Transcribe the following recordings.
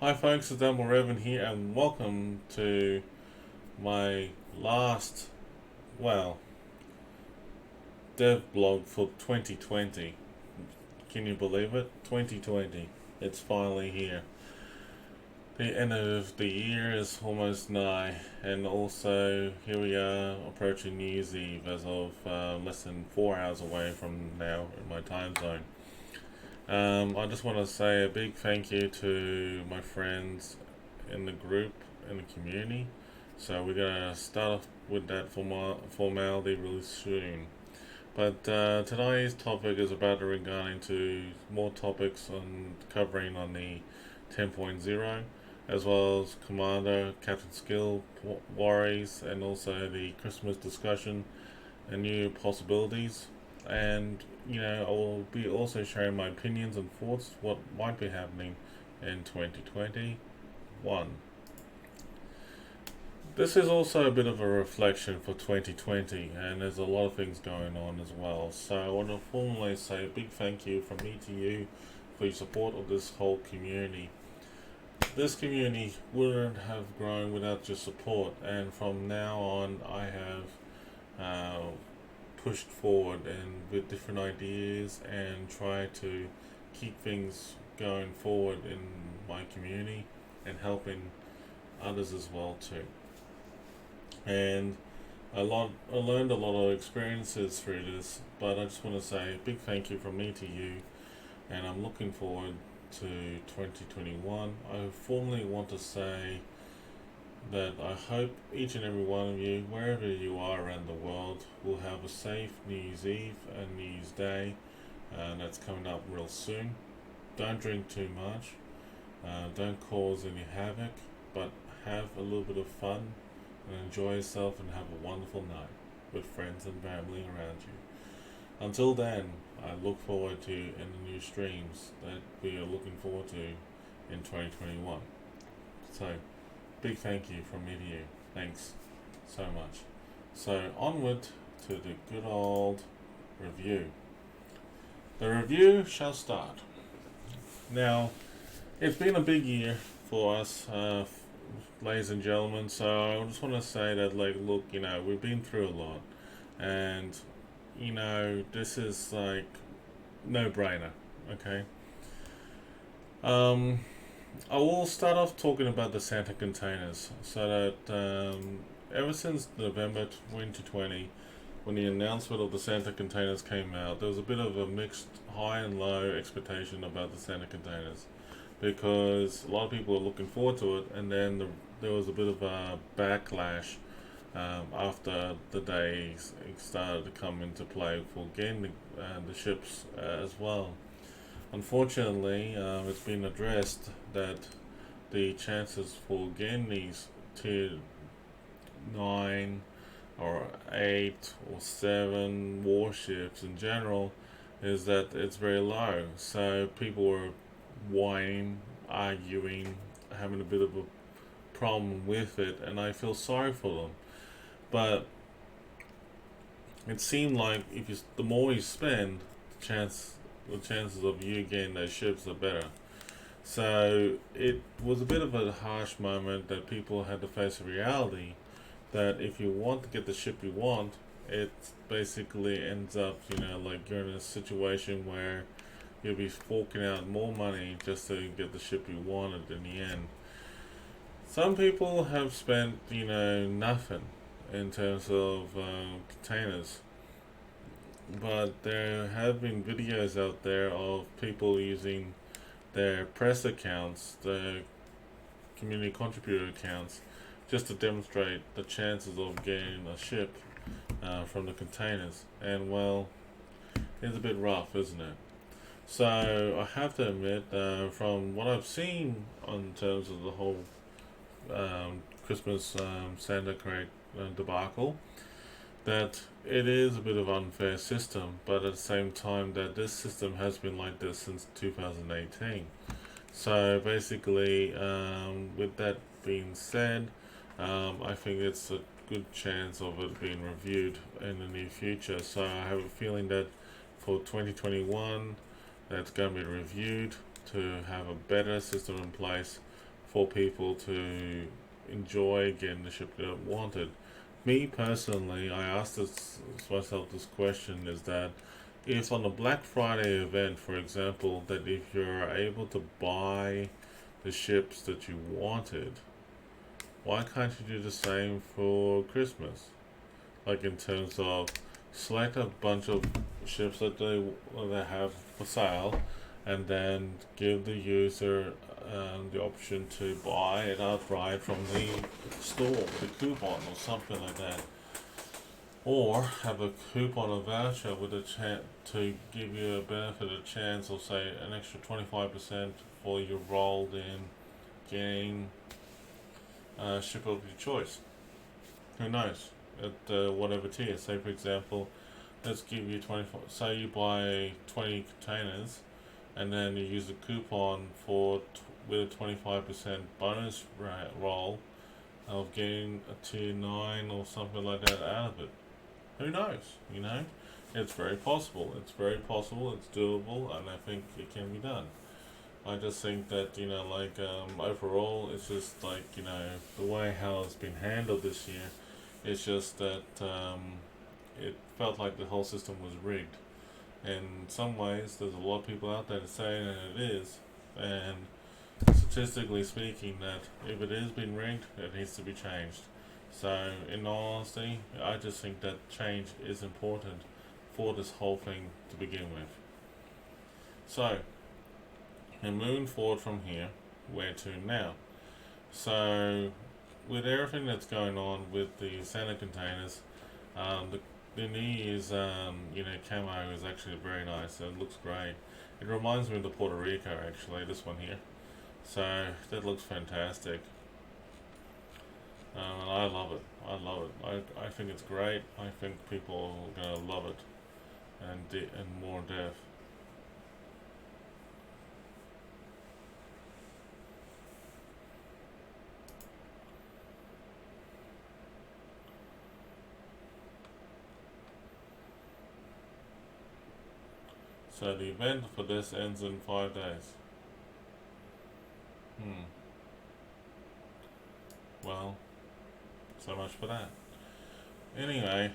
Hi folks, it's Admiral Revan here and welcome to my last, well, dev blog for 2020. Can you believe it? 2020. It's finally here. The end of the year is almost nigh, and also here we are approaching New Year's Eve as of less than 4 hours away from now in my time zone. I just want to say a big thank you to my friends in the group, in the community. So we're going to start off with that formality really soon. But today's topic is about regarding to more topics on covering on the 10.0, as well as Commander, Captain Skill, worries, and also the Christmas discussion and new possibilities. And I will be also sharing my opinions and thoughts what might be happening in 2021. This is also a bit of a reflection for 2020, and there's a lot of things going on as well. So I want to formally say a big thank you from me to you for your support of this whole community. This community wouldn't have grown without your support, and from now on I have pushed forward and with different ideas and try to keep things going forward in my community and helping others as well too. And I learned a lot of experiences through this, but I just want to say a big thank you from me to you, and I'm looking forward to 2021. I formally want to say that I hope each and every one of you, wherever you are around the world, will have a safe New Year's Eve and New Year's Day, and that's coming up real soon. Don't drink too much, don't cause any havoc, but have a little bit of fun and enjoy yourself and have a wonderful night with friends and family around you. Until then, I look forward to in the new streams that we are looking forward to in 2021. So, big thank you from me to you. Thanks so much. So onward to the good old review. The review shall start. Now, it's been a big year for us, ladies and gentlemen. So I just want to say that, look, we've been through a lot, and this is like no brainer. Okay. I will start off talking about the Santa containers. So that ever since November 2020, when the announcement of the Santa containers came out, there was a bit of a mixed high and low expectation about the Santa containers, because a lot of people are looking forward to it, and then there was a bit of a backlash after the days started to come into play for getting the ships as well. Unfortunately, it's been addressed that the chances for getting these tier 9 or 8 or 7 warships in general is that it's very low. So people were whining, arguing, having a bit of a problem with it, and I feel sorry for them. But it seemed like the more you spend, the chances of you getting those ships are better. So it was a bit of a harsh moment that people had to face a reality that if you want to get the ship you want, it basically ends up, you're in a situation where you'll be forking out more money just to get the ship you wanted in the end. Some people have spent, nothing in terms of containers. But there have been videos out there of people using their press accounts, their community contributor accounts, just to demonstrate the chances of getting a ship from the containers. And well, it's a bit rough, isn't it? So I have to admit, from what I've seen on terms of the whole Christmas Santa crate debacle, that it is a bit of an unfair system, but at the same time that this system has been like this since 2018. So basically, with that being said, I think it's a good chance of it being reviewed in the near future. So I have a feeling that for 2021, that's going to be reviewed to have a better system in place for people to enjoy getting the ship they wanted. Me personally, I asked myself this question: is that if on the Black Friday event, for example, that if you're able to buy the ships that you wanted, why can't you do the same for Christmas? Like in terms of select a bunch of ships that they have for sale, and then give the user the option to buy it outright from the store with a coupon or something like that, or have a coupon or voucher with a chance to give you a benefit, a chance, or say an extra 25% for your rolled in getting ship of your choice. Who knows? At whatever tier. Say for example, let's give you 24. Say you buy 20 containers, and then you use a coupon for with a 25% bonus roll of getting a tier 9 or something like that out of it. Who knows? You know, it's very possible. It's very possible. It's doable, and I think it can be done. I just think that, you know, like overall, it's just like, you know, the way how it's been handled this year. It's just that it felt like the whole system was rigged. In some ways, there's a lot of people out there saying that it is, and statistically speaking, that if it is being rigged, it needs to be changed. So, in all honesty, I just think that change is important for this whole thing to begin with. So, and moving forward from here, where to now? So, with everything that's going on with the Santa containers, the New Year's camo is actually very nice. It looks great. It reminds me of the Puerto Rico, actually, this one here. So that looks fantastic. I love it. I love it. I think it's great. I think people are gonna love it, and more depth. So the event for this ends in 5 days. Well, so much for that. Anyway,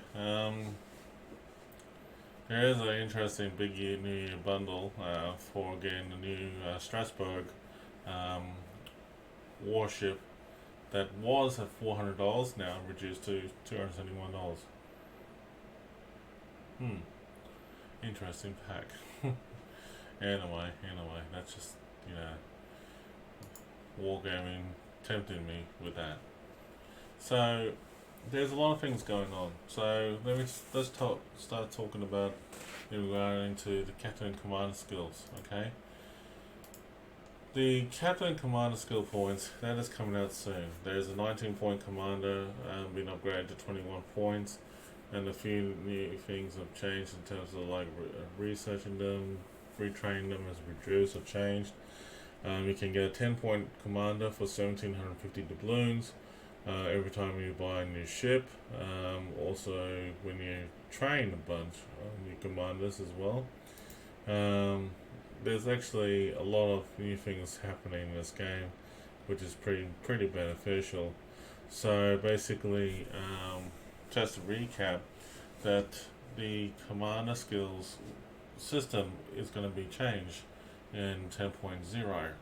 there is an interesting big New Year bundle for getting the new Strasbourg warship that was at $400, now reduced to $271. Interesting pack. Anyway, that's just, you know, wargaming tempting me with that. So there's a lot of things going on. So let's start talking about regarding to the captain and commander skills. Okay. The captain and commander skill points, that is coming out soon. There's a 19-point commander being upgraded to 21 points, and a few new things have changed in terms of like researching them, retraining them has reduced or changed. You can get a 10-point commander for 1,750 doubloons every time you buy a new ship. Also, when you train a bunch of new commanders as well. There's actually a lot of new things happening in this game, which is pretty beneficial. So basically, just to recap, that the commander skills system is going to be changed in 10.0.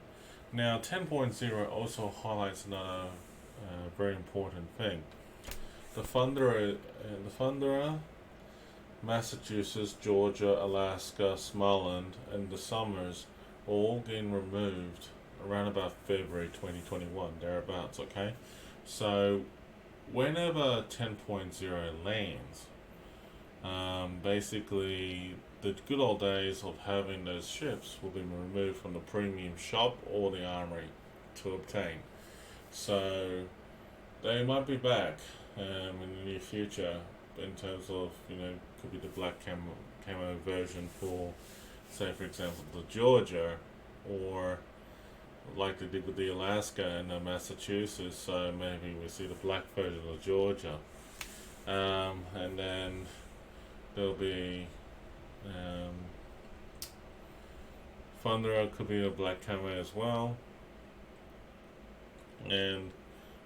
Now 10.0 also highlights another very important thing. The Thunderer, Massachusetts, Georgia, Alaska, Smalland, and the Sommers all getting removed around about February 2021, thereabouts, okay? So whenever 10.0 lands, basically the good old days of having those ships will be removed from the premium shop or the armory to obtain. So they might be back in the near future in terms of, you know, could be the black camo version for, say for example, the Georgia, or like they did with the Alaska and the Massacheuetts. So maybe we see the black version of Georgia, and then there'll be Thunderer could be a black camo as well. and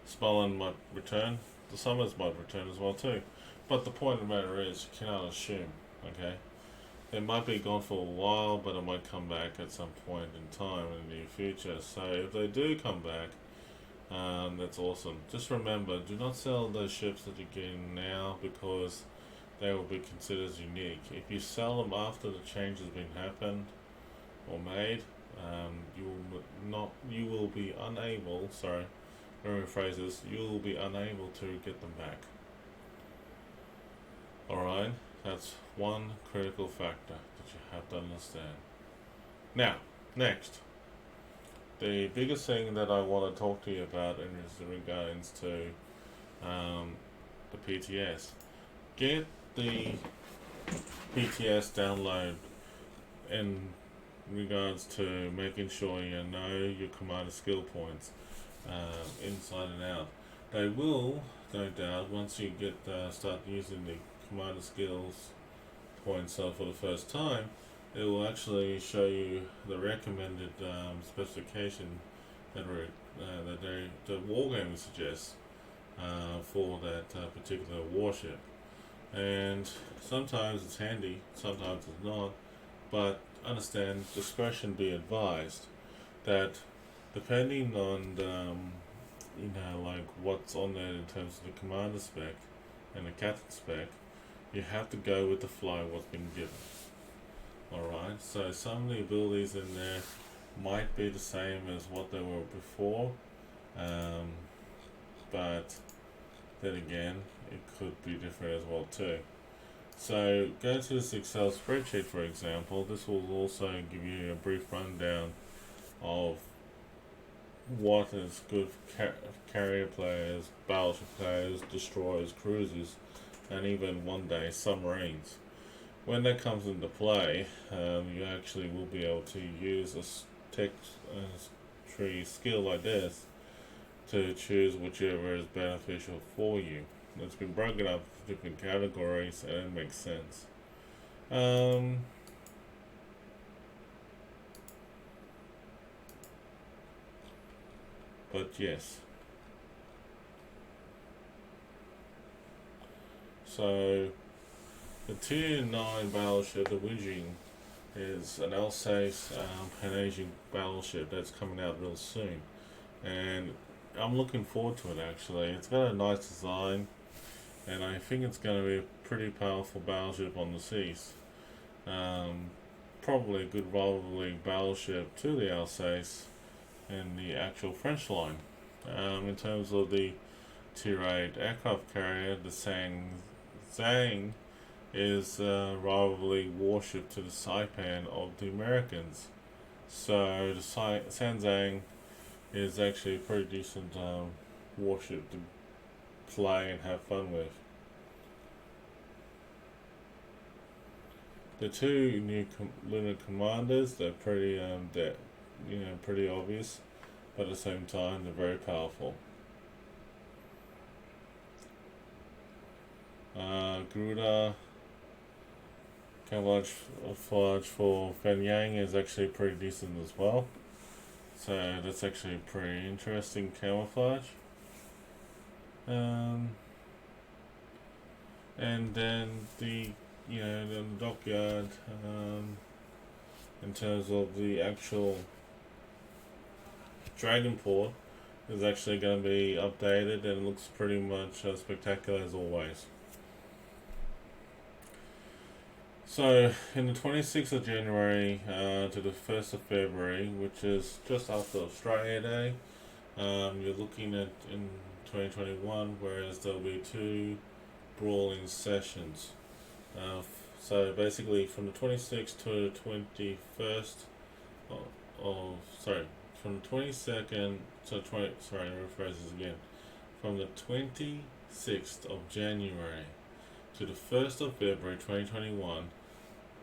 Smalland might return. The Sommers might return as well too. But the point of the matter is, you cannot assume. Okay, they might be gone for a while, but it might come back at some point in time in the near future. So if they do come back, that's awesome. Just remember, do not sell those ships that you're getting now because they will be considered as unique. If you sell them after the change has been happened or made, you will be unable. Sorry, let me rephrase this. You will be unable to get them back. All right, that's one critical factor that you have to understand. Now, next. The biggest thing that I want to talk to you about in regards to the PTS. Get the PTS download in regards to making sure you know your commander skill points inside and out. They will, no doubt, once you get start using the commander skills points for the first time, it will actually show you the recommended specification that the wargaming suggests for that particular warship. And sometimes it's handy, sometimes it's not, but understand, discretion be advised, that depending on like what's on there in terms of the commander spec and the captain spec, you have to go with the flow what's been given. Alright, so some of the abilities in there might be the same as what they were before, but then again, it could be different as well too. So go to this Excel spreadsheet, for example. This will also give you a brief rundown of what is good for carrier players, battleship players, destroyers, cruisers, and even one day submarines. When that comes into play, you actually will be able to use a text tree skill like this to choose whichever is beneficial for you. It's been broken up into different categories, and it makes sense. But yes. So the Tier 9 battleship, the Widging, is an Alsace Pan-Asian battleship that's coming out real soon. And I'm looking forward to it actually. It's got a nice design, and I think it's going to be a pretty powerful battleship on the seas. Probably a good rivalry battleship to the Alsace and the actual French line. In terms of the Tier 8 aircraft carrier, the Zhang is a rivalry warship to the Saipan of the Americans. So the Sanzang is actually a pretty decent warship to play and have fun with. The two new lunar commanders, they're pretty pretty obvious, but at the same time they're very powerful. Garuda camouflage for Fan Yang is actually pretty decent as well. So that's actually a pretty interesting camouflage. And then the dockyard, in terms of the actual Dragonport, is actually going to be updated, and it looks pretty much spectacular as always. So, in the 26th of January to the 1st of February, which is just after Australia Day, you're looking at in 2021, whereas there'll be 2 brawling sessions. So basically, from the 26th to the 21st from the 22nd to 20. Sorry, let me rephrase this again. From the 26th of January to the 1st of February 2021.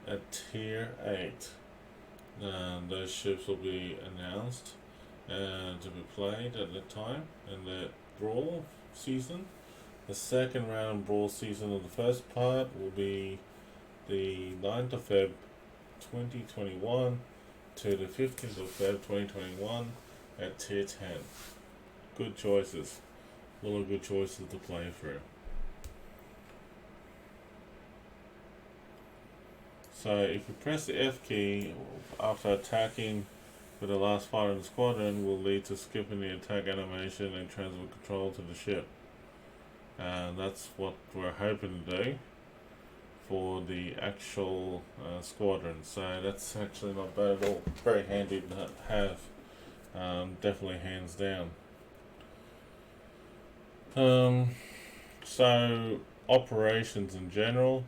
At Tier 8, those ships will be announced to be played at the time in the Brawl season. The second round Brawl season of the first part will be the 9th of Feb 2021 to the 15th of Feb 2021 at Tier 10. good choices. A lot of good choices to play through. So if you press the F key after attacking with the last fighter in the squadron, will lead to skipping the attack animation and transfer control to the ship. And that's what we're hoping to do for the actual squadron. So that's actually not bad at all. Very handy to have. Definitely hands down. So operations in general,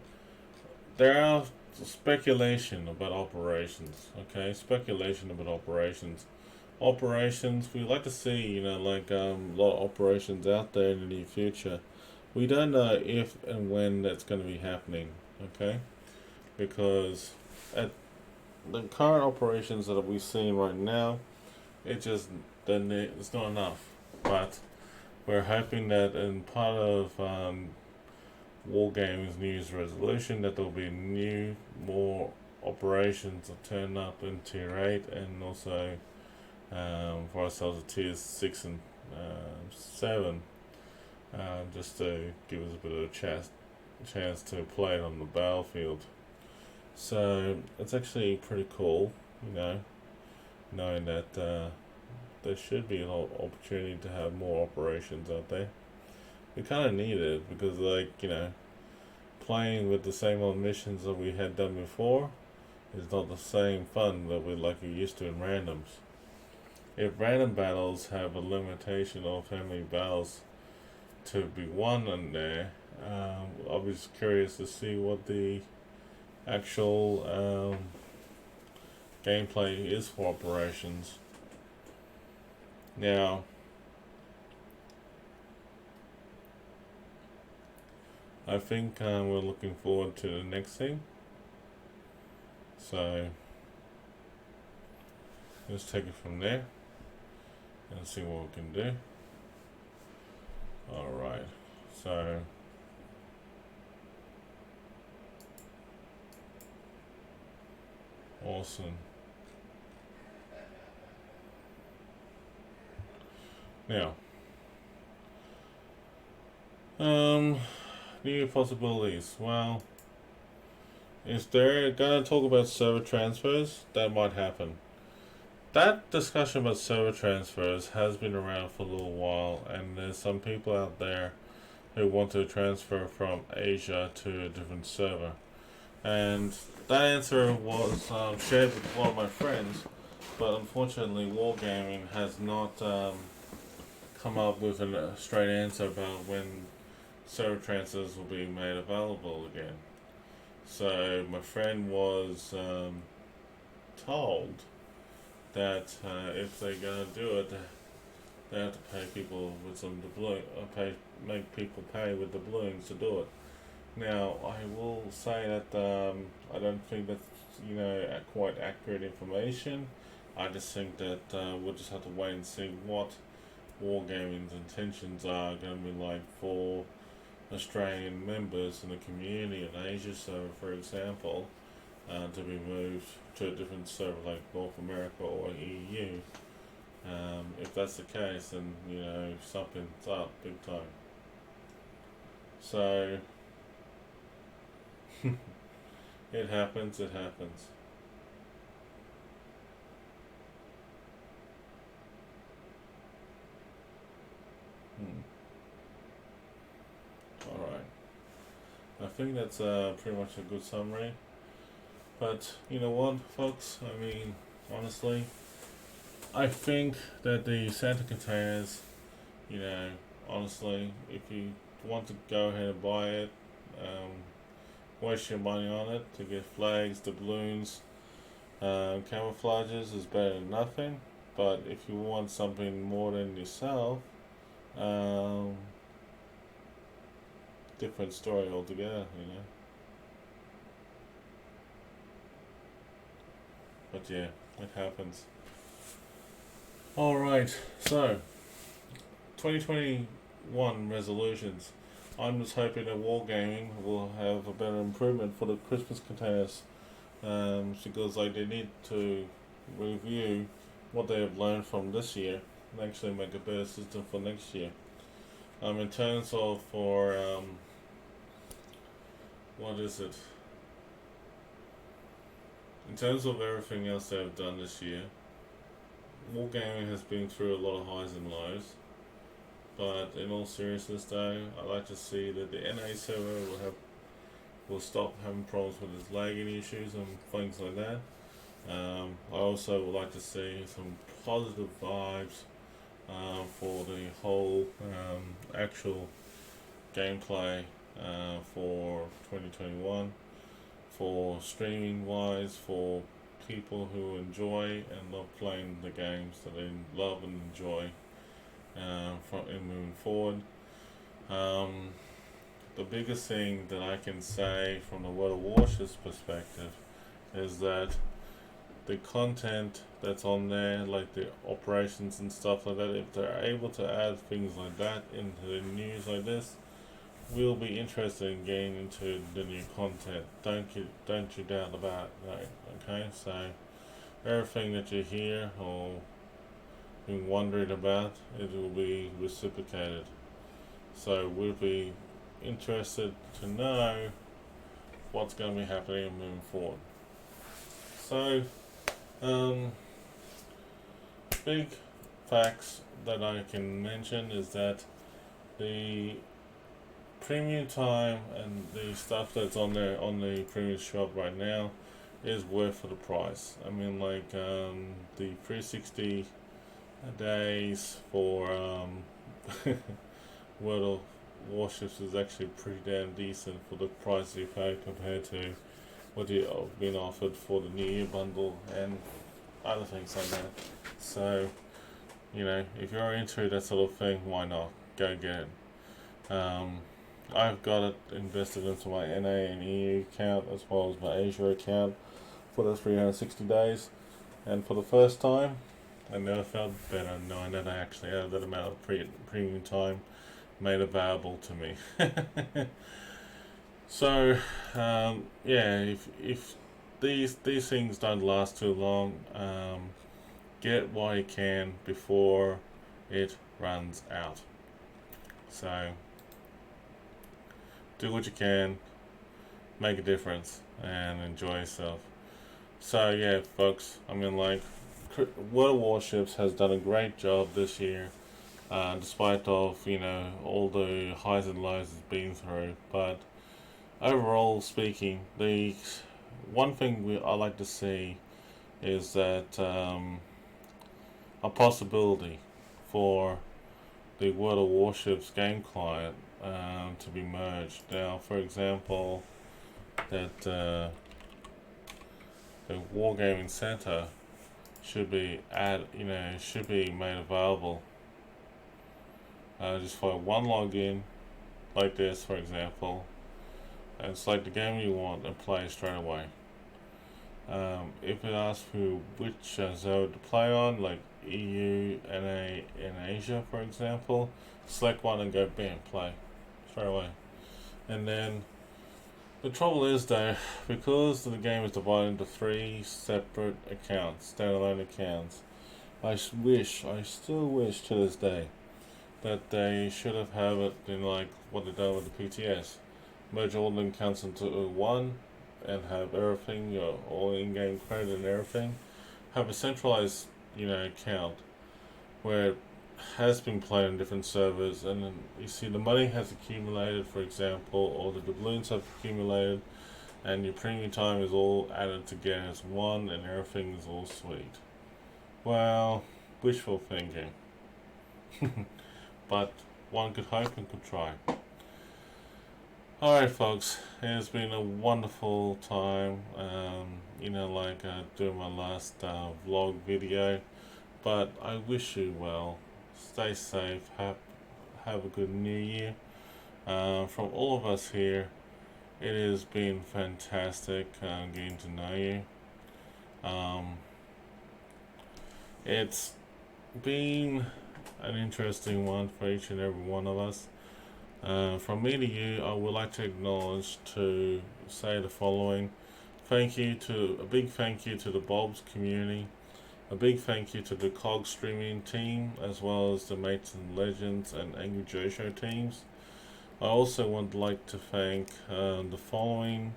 there are speculation about operations. Okay, speculation about operations. Operations, we like to see, you know, like a lot of operations out there in the near future. We don't know if and when that's going to be happening. Okay, because at the current operations that we've seen right now, it's not enough. But we're hoping that in part of Wargames New Year's resolution that there'll be more operations that turn up in Tier 8, and also for ourselves at Tier 6 and 7, just to give us a bit of a chance to play it on the battlefield. So it's actually pretty cool, you know, knowing that there should be an opportunity to have more operations out there. We kind of need it because, like, you know, playing with the same old missions that we had done before is not the same fun that we used to in randoms. If random battles have a limitation of how many battles to be won in there, I was curious to see what the actual gameplay is for operations. Now, I think we're looking forward to the next thing. So let's take it from there and see what we can do. Alright, so awesome. Now, new possibilities. Well, if they're gonna talk about server transfers, that might happen. That discussion about server transfers has been around for a little while, and there's some people out there who want to transfer from Asia to a different server. And that answer was shared with one of my friends, but unfortunately Wargaming has not come up with a straight answer about when server transfers will be made available again. So my friend was told that if they're gonna do it, they have to pay people with some doubloon, make people pay with doubloons to do it. Now I will say that I don't think that's, you know, quite accurate information. I just think that we'll just have to wait and see what Wargaming's intentions are going to be like for Australian members in the community in Asia. So, for example, to be moved to a different server like North America or EU. If that's the case, then, you know, something's up big time. So it happens. Alright. I think that's pretty much a good summary. But you know what, folks? I mean, honestly, I think that the Santa containers, you know, honestly, if you want to go ahead and buy it, waste your money on it to get flags, doubloons, camouflages is better than nothing. But if you want something more than yourself, different story altogether, you know. But yeah, it happens. Alright, so 2021 resolutions. I'm just hoping that Wargaming will have a better improvement for the Christmas containers, because like they need to review what they have learned from this year and actually make a better system for next year. In terms of for what is it? In terms of everything else they've done this year, Wargaming has been through a lot of highs and lows. But in all seriousness, though, I like to see that the NA server will stop having problems with its lagging issues and things like that. I also would like to see some positive vibes for the whole actual gameplay for 2021, for streaming wise, for people who enjoy and love playing the games that they love and enjoy in moving forward. The biggest thing that I can say from the World of Warships perspective is that the content that's on there, like the operations and stuff like that, if they're able to add things like that into the news like this, we'll be interested in getting into the new content. Don't you doubt about that. Okay, so everything that you hear or been wondering about, it will be reciprocated. So we'll be interested to know what's going to be happening and moving forward. So, big facts that I can mention is that the premium time and the stuff that's on there on the premium shop right now is worth the price. I mean, like the 360 days for World of Warships is actually pretty damn decent for the price you pay compared to what you've been offered for the New Year bundle and other things like that. So, you know, if you're into that sort of thing, why not? Go get it. I've got it invested into my NA and EU account as well as my Asia account for the 360 days, and for the first time I never felt better knowing that I actually had that amount of premium time made available to me. So, yeah, if these things don't last too long, get what you can before it runs out. So, do what you can, make a difference, and enjoy yourself. So, yeah, folks, I mean, like, World of Warships has done a great job this year, despite of, you know, all the highs and lows it's been through. But overall speaking, the one thing I like to see is that a possibility for the World of Warships game client to be merged. Now, for example, that the Wargaming Center should be made available just for one login, like this, for example, and select the game you want and play straight away. If it asks you which zone to play on, like EU, NA, and Asia, for example, select one and go bam, play straight away. And then the trouble is, though, because the game is divided into 3 separate accounts, standalone accounts, I still wish to this day that they should have it in like what they've done with the PTS. Merge all the accounts into one and have everything, all in-game credit and everything. Have a centralized, account where it has been played on different servers, and then you see the money has accumulated, for example, or the doubloons have accumulated, and your premium time is all added together as one, and everything is all sweet. Well, wishful thinking. But one could hope and could try. Alright, folks, it has been a wonderful time, doing my last vlog video, but I wish you well, stay safe, have a good new year. From all of us here, it has been fantastic getting to know you. It's been an interesting one for each and every one of us. From me to you, I would like to say the following. A big thank you to the Bob's community A big thank you to the COG streaming team, as well as the Mates and Legends and Angry Joe Show teams. I also would like to thank the following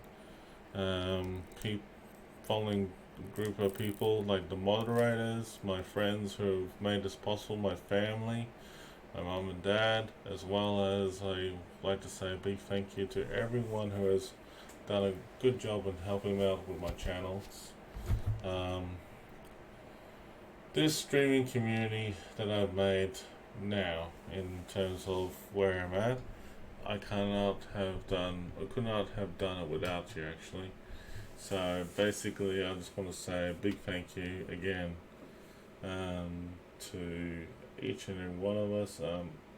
group of people, like the moderators, my friends who have made this possible, my family, my mum and dad, as well as I like to say a big thank you to everyone who has done a good job in helping me out with my channels. This streaming community that I've made now, in terms of where I'm at, I could not have done it without you, actually. So basically, I just want to say a big thank you again to each and every one of us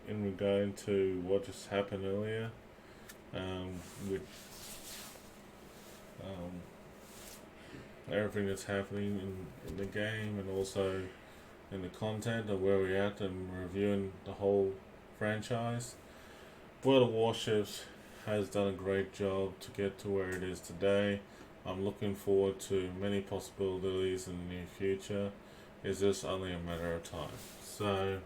in regard to what just happened earlier with everything that's happening in the game, and also in the content of where we're at and reviewing the whole franchise. World of Warships has done a great job to get to where it is today. I'm looking forward to many possibilities in the near future. It's just only a matter of time. So,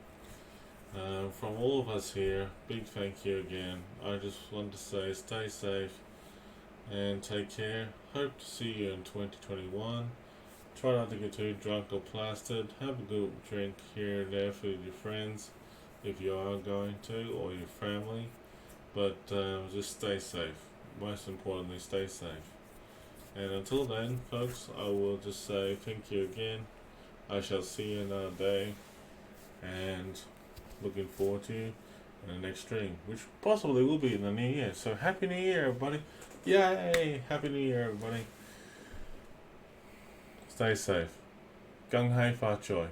from all of us here, big thank you again. I just want to say stay safe and take care. Hope to see you in 2021. Try not to get too drunk or plastered. Have a good drink here and there with your friends if you are going to, or your family. But just stay safe. Most importantly, stay safe. And until then, folks, I will just say thank you again. I shall see you another day, and looking forward to you in the next stream, which possibly will be in the new year. So Happy New Year, everybody. Yay! Happy New Year, everybody. Stay safe. Gung Hei Fa Choi.